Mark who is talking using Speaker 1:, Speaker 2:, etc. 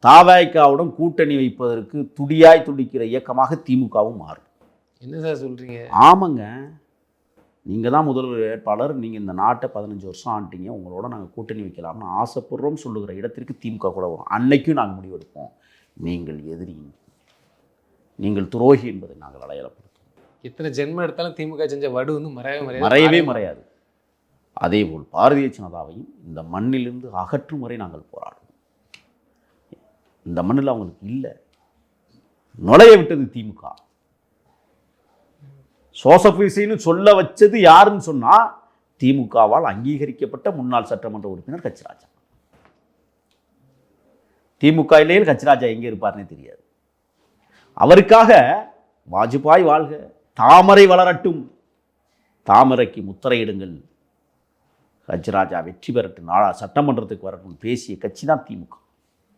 Speaker 1: தாவேகாவுடன் கூட்டணி வைப்பதற்கு துடியாய் துடிக்கிற இயக்கமாக திமுகவும் மாறும்.
Speaker 2: என்ன சார் சொல்கிறீங்க?
Speaker 1: ஆமாங்க, நீங்கள் தான் முதல்வர் வேட்பாளர், நீங்கள் இந்த நாட்டை 15 வருஷம் ஆண்டிங்க, உங்களோட நாங்கள் கூட்டணி வைக்கலாம்னு ஆசைப்படுறோம் சொல்லுகிற இடத்திற்கு திமுக கூட வரும். அன்னைக்கும் நாங்கள் முடிவெடுப்போம், நீங்கள் எதிரி, நீங்கள் துரோகி என்பதை நாங்கள் அடையாளப்படுத்துவோம்.
Speaker 2: எத்தனை ஜென்மம் எடுத்தாலும் திமுக செஞ்ச வடு வந்து
Speaker 1: மறையவே மறையாது. அதேபோல் பாரதிய ஜனதாவையும் இந்த மண்ணிலிருந்து அகற்றும் வரை நாங்கள் போராடுவோம். இந்த மண்ணில் அவங்களுக்கு இல்லை, நுழைய விட்டது திமுக. சோசபிசின்னு சொல்ல வச்சது யாருன்னு சொன்னா திமுகவால் அங்கீகரிக்கப்பட்ட முன்னாள் சட்டமன்ற உறுப்பினர் கச்சிராஜா. திமுக இல்லையே கச்சிராஜா எங்கே இருப்பார்னே தெரியாது. அவருக்காக வாஜ்பாய் வாழ்க, தாமரை வளரட்டும், தாமரைக்கு முத்திரையிடுங்கள், கச்சிராஜா வெற்றி பெறட்டும், சட்டமன்றத்துக்கு வரட்டும் பேசிய கட்சி தான் திமுக.